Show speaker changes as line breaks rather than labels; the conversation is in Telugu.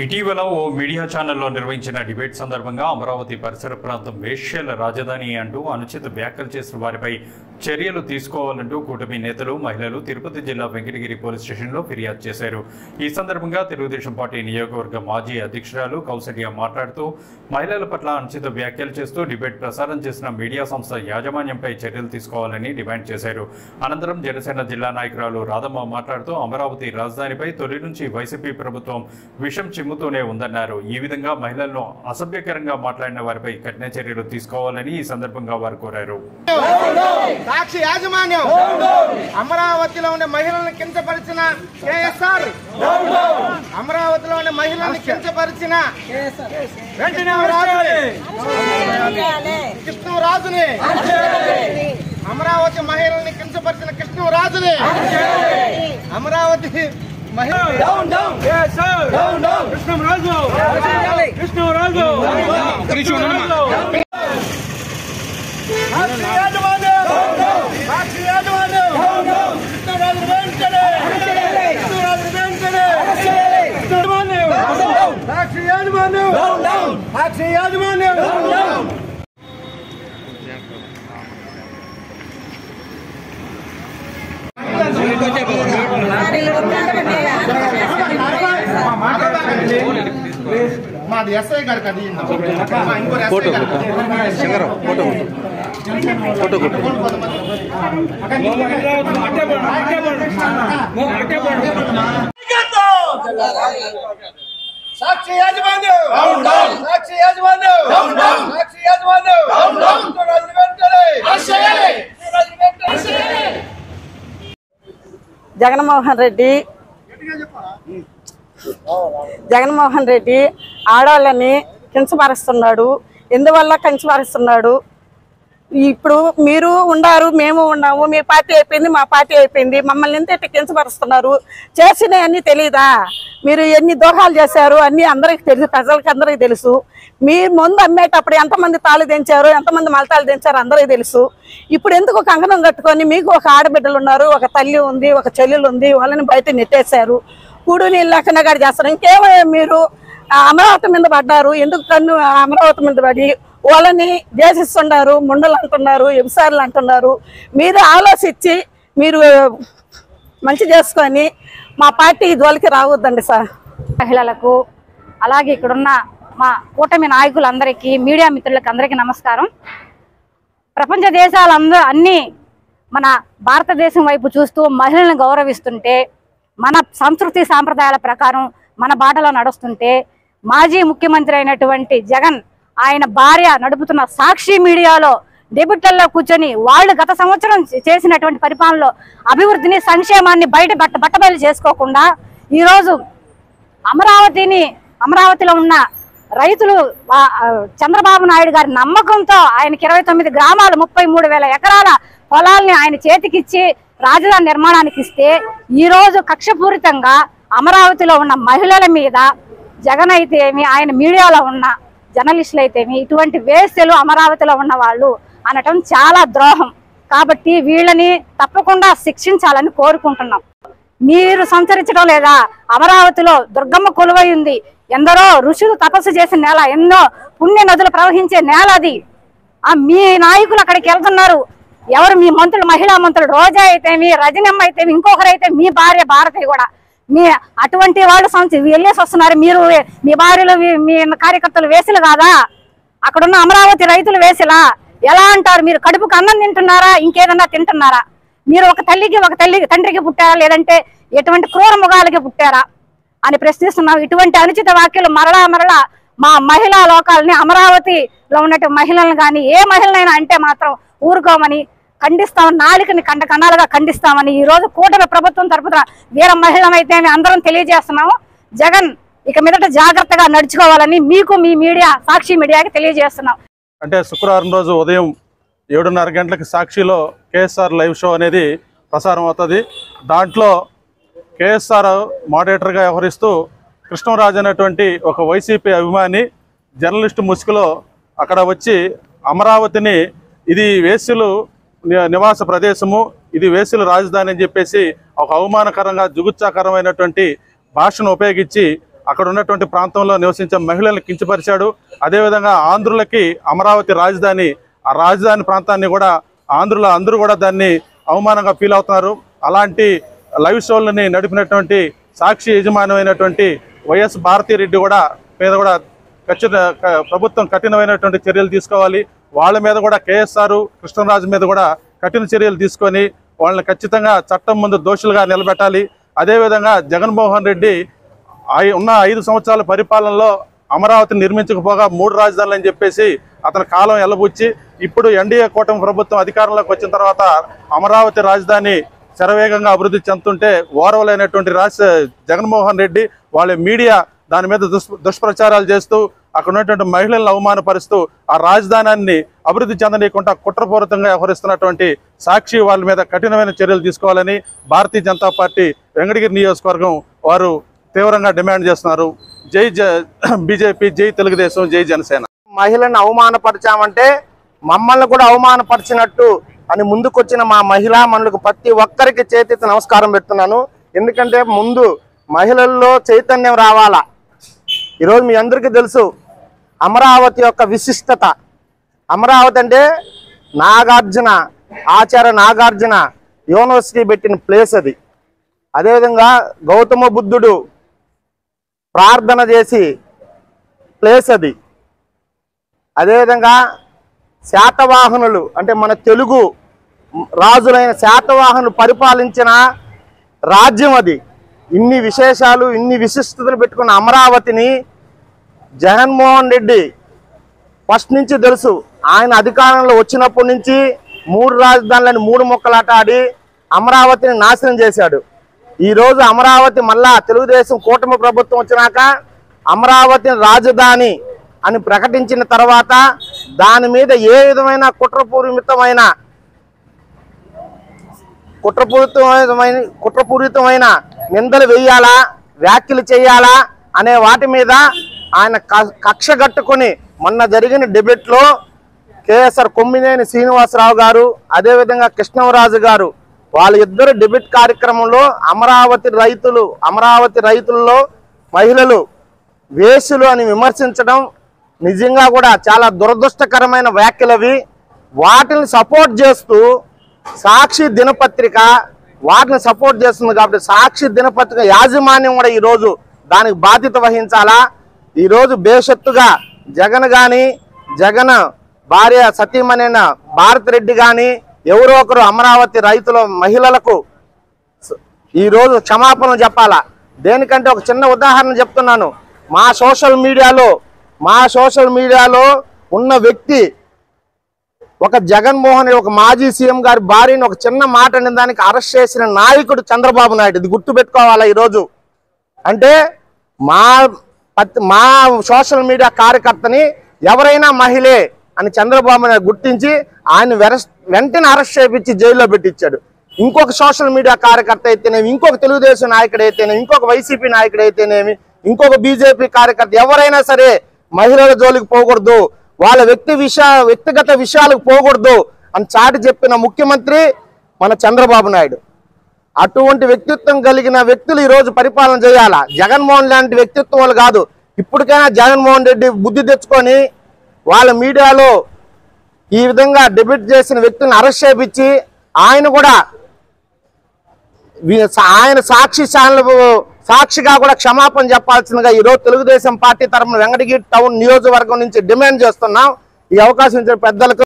ఇటీవల ఓ మీడియా ఛానల్లో నిర్వహించిన డిబేట్ సందర్భంగా అమరావతి పరిసర ప్రాంతం వేశ్యల రాజధాని అంటూ అనుచిత వ్యాఖ్యలు చేసిన వారిపై చర్యలు తీసుకోవాలంటూ కూటమి నేతలు మహిళలు తిరుపతి జిల్లా వెంకటగిరి పోలీస్ స్టేషన్లో ఫిర్యాదు చేశారు. ఈ సందర్భంగా తెలుగుదేశం పార్టీ నియోజకవర్గ మాజీ అధ్యక్షురాలు కౌసల్య మాట్లాడుతూ మహిళల పట్ల అనుచిత వ్యాఖ్యలు చేస్తూ డిబేట్ ప్రసారం చేసిన మీడియా సంస్థ యాజమాన్యంపై చర్యలు తీసుకోవాలని డిమాండ్ చేశారు. అనంతరం జనసేన జిల్లా నాయకురాలు రాధమ్మ మాట్లాడుతూ అమరావతి రాజధానిపై తొలి నుంచి వైసీపీ ప్రభుత్వం విషం చిమ్ముతూనే ఉందన్నారు. ఈ విధంగా మహిళలను అసభ్యకరంగా మాట్లాడిన వారిపై కఠిన చర్యలు తీసుకోవాలని ఈ సందర్భంగా వారు కోరారు.
సాక్షి యాజమాన్యం అమరావతిలో ఉండే మహిళలను కించపరిచిన కేఎస్ఆర్, అమరావతిలో ఉండే మహిళలను కించపరిచిన కృష్ణరాజుని, అమరావతి మహిళల్ని కించపరిచిన కృష్ణరాజుని, అమరావతి మాది ఎస్ఐ గారికి అది సాక్షి యాజమాన్యం, సాక్షి యాజమాన్యం, సాక్షి యాజమాన్యం
జగన్మోహన్ రెడ్డి ఆడవాళ్ళని కించపరుస్తున్నాడు. ఎందువల్ల కించపరుస్తున్నాడు? ఇప్పుడు మీరు ఉండారు, మేము ఉన్నాము, మీ పార్టీ అయిపోయింది, మా పార్టీ అయిపోయింది, మమ్మల్ని ఎంత కించపరుస్తున్నారు. చేసినవన్నీ తెలియదా? మీరు ఎన్ని దోహాలు చేశారు అన్నీ అందరికి తెలుసు, ప్రజలకి అందరికీ తెలుసు. మీరు ముందు అమ్మేటప్పుడు ఎంతమంది తాళి దించారు, ఎంతమంది మలతాలు దించారు అందరికీ తెలుసు. ఇప్పుడు ఎందుకు కంకణం కట్టుకొని మీకు ఒక ఆడబిడ్డలు ఉన్నారు, ఒక తల్లి ఉంది, ఒక చెల్లెలు ఉంది, వాళ్ళని బయట నెట్టేశారు. కూడు నీళ్ళు లేకుండా గడి చేస్తారు. ఇంకేమో మీరు అమరావతి మీద పడ్డారు, ఎందుకు కన్ను అమరావతి మీద పడి వాళ్ళని దేశిస్తున్నారు, ముండలు అంటున్నారు, ఎబిసార్లు అంటున్నారు. మీరు ఆలోచించి మీరు మంచి చేసుకొని మా పార్టీ జోలికి రావద్దండి సార్.
మహిళలకు అలాగే ఇక్కడున్న మా కూటమి నాయకులందరికీ, మీడియా మిత్రులకు అందరికీ నమస్కారం. ప్రపంచ దేశాలందరూ అన్నీ మన భారతదేశం వైపు చూస్తూ మహిళలను గౌరవిస్తుంటే, మన సంస్కృతి సాంప్రదాయాల ప్రకారం మన బాటలో నడుస్తుంటే, మాజీ ముఖ్యమంత్రి అయినటువంటి జగన్ ఆయన భార్య నడుపుతున్న సాక్షి మీడియాలో డెబ్యూటల్లో కూర్చొని వాళ్ళు గత సంవత్సరం చేసినటువంటి పరిపాలనలో అభివృద్ధిని, సంక్షేమాన్ని బట్టబయలు చేసుకోకుండా ఈరోజు అమరావతిలో ఉన్న రైతులు చంద్రబాబు నాయుడు గారి నమ్మకంతో ఆయనకి 29 గ్రామాలు 33,000 ఎకరాల పొలాల్ని ఆయన చేతికిచ్చి రాజధాని నిర్మాణానికి ఇస్తే, ఈరోజు కక్షపూరితంగా అమరావతిలో ఉన్న మహిళల మీద జగన్ అయితే ఏమి, ఆయన మీడియాలో ఉన్న జర్నలిస్టులు అయితేమి, ఇటువంటి వేశ్యలు అమరావతిలో ఉన్న వాళ్ళు అనటం చాలా ద్రోహం. కాబట్టి వీళ్ళని తప్పకుండా శిక్షించాలని కోరుకుంటున్నాం. మీరు సంచరించడం లేదా? అమరావతిలో దుర్గమ్మ కొలువై ఉంది. ఎందరో ఋషులు తపస్సు చేసిన నేల, ఎన్నో పుణ్య నదులు ప్రవహించే నేల అది. మీ నాయకులు అక్కడికి వెళ్తున్నారు. ఎవరు? మీ మంత్రులు, మహిళా మంత్రులు రోజా అయితేమి, రజనమ్మ అయితేమి, ఇంకొకరైతే మీ భార్య భారతి కూడా. మీ అటువంటి వాళ్ళు వెళ్ళేసి వస్తున్నారు. మీరు మీ భార్యలు, మీ కార్యకర్తలు వేసులు కాదా? అక్కడున్న అమరావతి రైతులు వేసిలా ఎలా అంటారు? మీరు కడుపుకు అన్నం తింటున్నారా, ఇంకేదన్నా తింటున్నారా? మీరు ఒక తండ్రికి పుట్టారా, లేదంటే ఎటువంటి క్రూర మృగాలకి పుట్టారా అని ప్రశ్నిస్తున్నాం. ఇటువంటి అనుచిత వ్యాఖ్యలు మరలా మా మహిళా లోకాలని, అమరావతిలో ఉన్నటువంటి మహిళలను కానీ ఏ మహిళనైనా అంటే మాత్రం ఊరుకోమని ఖండిస్తామని, నాలుకని కన్నాలుగా ఖండిస్తామని ఈ రోజు కూటమి ప్రభుత్వం తరపున వీర మహిళమైతే అందరం తెలియజేస్తున్నాము. జగన్ ఇక మీదట జాగ్రత్తగా నడుచుకోవాలని మీకు మీ మీడియా, సాక్షి మీడియాకి తెలియజేస్తున్నాం.
అంటే శుక్రవారం రోజు ఉదయం 7:30 గంటలకు సాక్షిలో కేఎస్ఆర్ లైవ్ షో అనేది ప్రసారం అవుతుంది. దాంట్లో కేఎస్ఆర్ మోడరేటర్గా వ్యవహరిస్తూ కృష్ణరాజు అనేటువంటి ఒక వైసీపీ అభిమాని జర్నలిస్టు ముసుగులో అక్కడ వచ్చి అమరావతిని ఇది వేశ్యలు నివాస ప్రదేశము, ఇది వేశ్యల రాజధాని అని చెప్పేసి ఒక అవమానకరంగా జుగుత్సాకరమైనటువంటి భాషను ఉపయోగించి అక్కడ ఉన్నటువంటి ప్రాంతంలో నివసించే మహిళలను కించపరిచాడు. అదేవిధంగా ఆంధ్రులకి అమరావతి రాజధాని, ఆ రాజధాని ప్రాంతాన్ని కూడా అందరూ కూడా దాన్ని అవమానంగా ఫీల్ అవుతున్నారు. అలాంటి లైవ్ షోలని నడిపినటువంటి సాక్షి యజమానమైనటువంటి వైఎస్ భారతిరెడ్డి మీద కూడా ప్రభుత్వం కఠినమైనటువంటి చర్యలు తీసుకోవాలి. వాళ్ళ మీద కూడా కేఎస్ఆర్ కృష్ణరాజు మీద కూడా కఠిన చర్యలు తీసుకొని వాళ్ళని ఖచ్చితంగా చట్టం ముందు దోషులుగా నిలబెట్టాలి. అదేవిధంగా జగన్మోహన్ రెడ్డి ఉన్న 5 సంవత్సరాల పరిపాలనలో అమరావతిని నిర్మించకపోగా 3 రాజధానులు అని చెప్పేసి అతని కాలం ఎల్లబుచ్చి ఇప్పుడు ఎన్డీఏ కూటమి ప్రభుత్వం అధికారంలోకి వచ్చిన తర్వాత అమరావతి రాజధాని శరవేగంగా అభివృద్ధి చెందుతుంటే ఓర్వలేనటువంటి జగన్మోహన్ రెడ్డి వాళ్ళ మీడియా దాని మీద దుష్ప్రచారాలు చేస్తూ అక్కడ ఉన్నటువంటి మహిళలను అవమానపరుస్తూ ఆ రాజధానాన్ని అభివృద్ధి చెందనీయకుండా కుట్రపూరితంగా వ్యవహరిస్తున్నటువంటి సాక్షి వాళ్ళ మీద కఠినమైన చర్యలు తీసుకోవాలని భారతీయ జనతా పార్టీ వెంకటగిరి నియోజకవర్గం వారు తీవ్రంగా డిమాండ్ చేస్తున్నారు. జై బీజేపీ, జై తెలుగుదేశం, జై జనసేన.
మహిళను అవమానపరిచామంటే మమ్మల్ని కూడా అవమానపరిచినట్టు అని ముందుకొచ్చిన మా మహిళా మనులకు ప్రతి ఒక్కరికి చేతి నమస్కారం పెడుతున్నాను. ఎందుకంటే ముందు మహిళల్లో చైతన్యం రావాలా. ఈరోజు మీ అందరికీ తెలుసు అమరావతి యొక్క విశిష్టత. అమరావతి అంటే ఆచార్య నాగార్జున యూనివర్సిటీ పెట్టిన ప్లేస్ అది. అదేవిధంగా గౌతమ బుద్ధుడు ప్రార్థన చేసి ప్లేస్ అది. అదేవిధంగా శాతవాహనులు అంటే మన తెలుగు రాజులైన శాతవాహనులు పరిపాలించిన రాజ్యం అది. ఇన్ని విశేషాలు, ఇన్ని విశిష్టతలు పెట్టుకున్న అమరావతిని జగన్మోహన్ రెడ్డి ఫస్ట్ నుంచి తెలుసు. ఆయన అధికారంలో వచ్చినప్పటి నుంచి 3 రాజధానులను 3 ముక్కలాట ఆడి అమరావతిని నాశనం చేశాడు. ఈరోజు అమరావతి మళ్ళా తెలుగుదేశం కూటమి ప్రభుత్వం వచ్చినాక అమరావతిని రాజధాని అని ప్రకటించిన తర్వాత దాని మీద ఏ విధమైన కుట్రపూరితమైన నిందలు వేయాలా, వ్యాఖ్యలు చేయాలా అనే వాటి మీద ఆయన కక్ష కట్టుకొని మొన్న జరిగిన డిబేట్లో కేఎస్ఆర్ కొమ్మినేని శ్రీనివాసరావు గారు అదేవిధంగా కృష్ణరాజు గారు వాళ్ళిద్దరు డిబేట్ కార్యక్రమంలో అమరావతి రైతుల్లో మహిళలు వేసులు అని విమర్శించడం నిజంగా కూడా చాలా దురదృష్టకరమైన వ్యాఖ్యలవి. వాటిని సపోర్ట్ చేస్తూ సాక్షి దినపత్రిక వాటిని సపోర్ట్ చేస్తుంది కాబట్టి సాక్షి దినపత్రిక యాజమాన్యం కూడా ఈరోజు దానికి బాధ్యత వహించాలా. ఈరోజు బేషత్తుగా జగన్ భార్య సతీమణైన భారతిరెడ్డి కానీ ఎవరో ఒకరు అమరావతి రైతుల మహిళలకు ఈరోజు క్షమాపణ చెప్పాలా. దేనికంటే ఒక చిన్న ఉదాహరణ చెప్తున్నాను. మా సోషల్ మీడియాలో ఉన్న వ్యక్తి ఒక జగన్మోహన్ ఒక మాజీ సీఎం గారి భార్యని ఒక చిన్న మాట అనే దానికి అరెస్ట్ చేసిన నాయకుడు చంద్రబాబు నాయుడు. ఇది గుర్తుపెట్టుకోవాలా. ఈరోజు అంటే మా సోషల్ మీడియా కార్యకర్తని ఎవరైనా మహిళే అని చంద్రబాబు నాయుడు గుర్తించి ఆయన వెంటనే అరెస్ట్ చేయించి జైల్లో పెట్టించాడు. ఇంకొక సోషల్ మీడియా కార్యకర్త అయితేనేమి, ఇంకొక తెలుగుదేశం నాయకుడు అయితేనేమి, ఇంకొక వైసీపీ నాయకుడు అయితేనేమి, ఇంకొక బీజేపీ కార్యకర్త ఎవరైనా సరే మహిళల జోలికి పోకూడదు, వాళ్ళ వ్యక్తిగత విషయాలకు పోకూడదు అని చాటి చెప్పిన ముఖ్యమంత్రి మన చంద్రబాబు నాయుడు. అటువంటి వ్యక్తిత్వం కలిగిన వ్యక్తులు ఈరోజు పరిపాలన చేయాలా. జగన్మోహన్ లాంటి వ్యక్తిత్వం వాళ్ళు కాదు. ఇప్పటికైనా జగన్మోహన్ రెడ్డి బుద్ధి తెచ్చుకొని వాళ్ళ మీడియాలో ఈ విధంగా డిబేట్ చేసిన వ్యక్తులను అరెస్ట్ చేయించి ఆయన సాక్షిగా కూడా క్షమాపణ చెప్పాల్సిందిగా ఈరోజు తెలుగుదేశం పార్టీ తరఫున వెంకటగిరి టౌన్ నియోజకవర్గం నుంచి డిమాండ్ చేస్తున్నాం. ఈ అవకాశం ఇచ్చిన పెద్దలకు